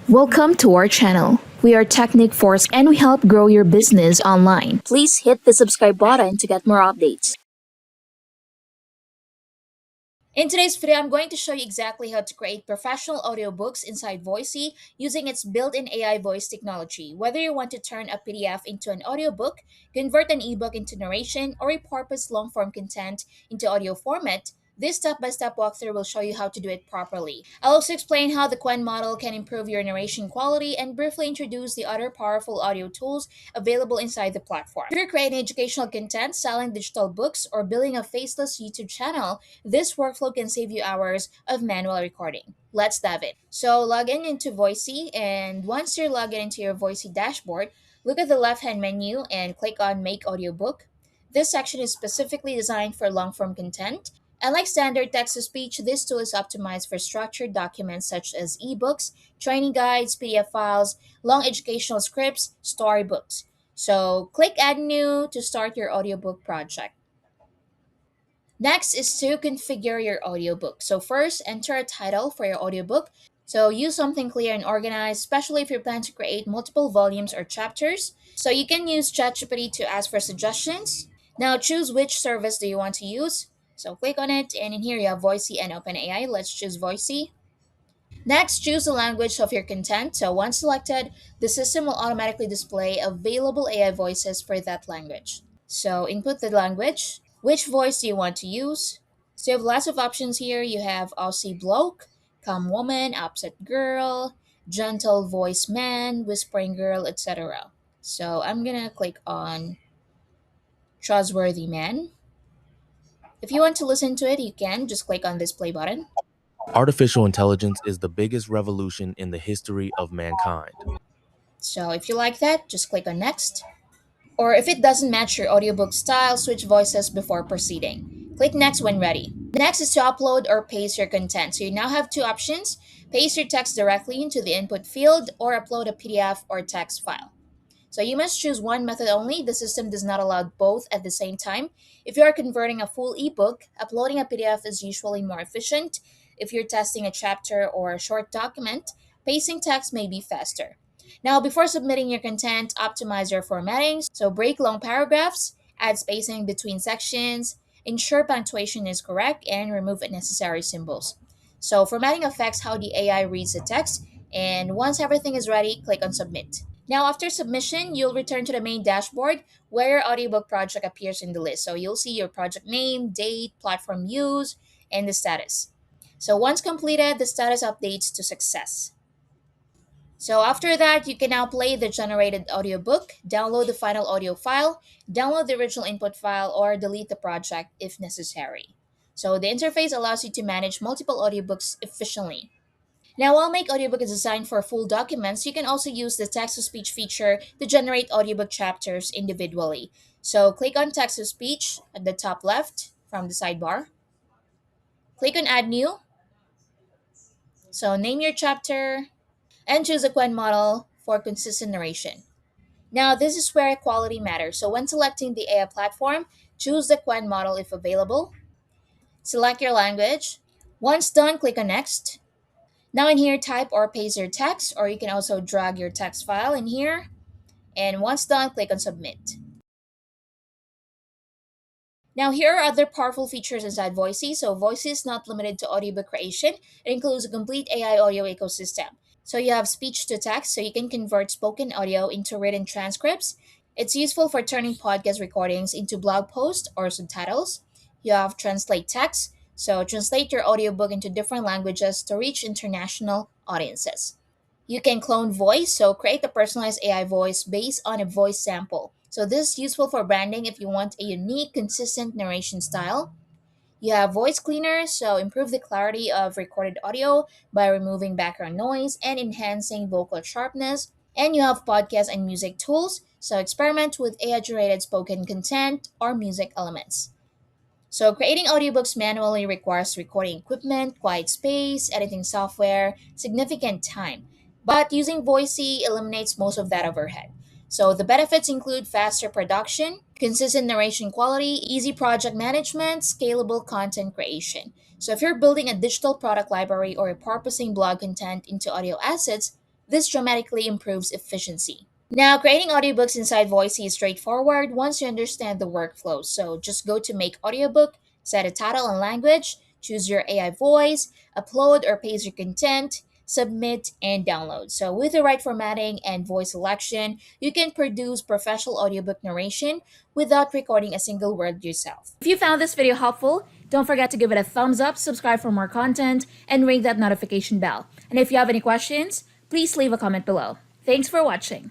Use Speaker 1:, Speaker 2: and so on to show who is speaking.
Speaker 1: Welcome to our channel. We are Technic Force and we help grow your business online. Please hit the subscribe button to get more updates. In today's video, I'm going to show you exactly how to create professional audiobooks inside Voisi using its built-in AI voice technology. Whether you want to turn a PDF into an audiobook, convert an ebook into narration, or repurpose long-form content into audio format, this step-by-step walkthrough will show you how to do it properly. I'll also explain how the Quen model can improve your narration quality and briefly introduce the other powerful audio tools available inside the platform. If you're creating educational content, selling digital books, or building a faceless YouTube channel, this workflow can save you hours of manual recording. Let's dive in. So log in into Voisi, and once you're logged into your Voisi dashboard, look at the left-hand menu and click on Make Audiobook. This section is specifically designed for long-form content. Unlike standard text-to-speech, this tool is optimized for structured documents such as ebooks, training guides, PDF files, long educational scripts, storybooks. So click Add New to start your audiobook project. Next is to configure your audiobook. So first, enter a title for your audiobook. So use something clear and organized, especially if you plan to create multiple volumes or chapters. So you can use ChatGPT to ask for suggestions. Now choose which service do you want to use. So click on it, and in here you have Voisi and OpenAI. Let's choose Voisi. Next, choose the language of your content. So once selected, the system will automatically display available AI voices for that language. So input the language. Which voice do you want to use? So you have lots of options here. You have Aussie bloke, calm woman, upset girl, gentle voice man, whispering girl, etc. So I'm gonna click on trustworthy man. If you want to listen to it, you can just click on this play button.
Speaker 2: Artificial intelligence is the biggest revolution in the history of mankind.
Speaker 1: So if you like that, just click on next. Or if it doesn't match your audiobook style, switch voices before proceeding. Click next when ready. Next is to upload or paste your content. So you now have two options: paste your text directly into the input field or upload a PDF or text file. So you must choose one method only. The system does not allow both at the same time. If you are converting a full ebook, uploading a PDF is usually more efficient. If you're testing a chapter or a short document, pasting text may be faster. Now, before submitting your content, optimize your formatting. So break long paragraphs, add spacing between sections, ensure punctuation is correct, and remove unnecessary symbols. So formatting affects how the AI reads the text, and once everything is ready, click on submit. Now, after submission, you'll return to the main dashboard where your audiobook project appears in the list. So you'll see your project name, date, platform used, and the status. So once completed, the status updates to success. So after that, you can now play the generated audiobook, download the final audio file, download the original input file, or delete the project if necessary. So the interface allows you to manage multiple audiobooks efficiently. Now, while Make Audiobook is designed for full documents, you can also use the text-to-speech feature to generate audiobook chapters individually. So click on text-to-speech at the top left from the sidebar. Click on Add New. So name your chapter and choose a Quen model for consistent narration. Now, this is where quality matters. So when selecting the AI platform, choose the Quen model if available. Select your language. Once done, click on Next. Now in here, type or paste your text, or you can also drag your text file in here. And once done, click on Submit. Now here are other powerful features inside Voisi. So Voisi is not limited to audiobook creation. It includes a complete AI audio ecosystem. So you have speech to text, so you can convert spoken audio into written transcripts. It's useful for turning podcast recordings into blog posts or subtitles. You have translate text, so translate your audiobook into different languages to reach international audiences. You can clone voice, so create a personalized AI voice based on a voice sample. So this is useful for branding if you want a unique, consistent narration style. You have voice cleaners, so improve the clarity of recorded audio by removing background noise and enhancing vocal sharpness. And you have podcast and music tools, so experiment with AI-generated spoken content or music elements. So creating audiobooks manually requires recording equipment, quiet space, editing software, significant time. But using Voicy eliminates most of that overhead. So the benefits include faster production, consistent narration quality, easy project management, scalable content creation. So if you're building a digital product library or repurposing blog content into audio assets, This dramatically improves efficiency. Now, creating audiobooks inside Voice is straightforward once you understand the workflow. So just go to Make Audiobook, set a title and language, choose your AI voice, upload or paste your content, submit, and download. So with the right formatting and voice selection, you can produce professional audiobook narration without recording a single word yourself. If you found this video helpful, don't forget to give it a thumbs up, subscribe for more content, and ring that notification bell. And if you have any questions, please leave a comment below. Thanks for watching.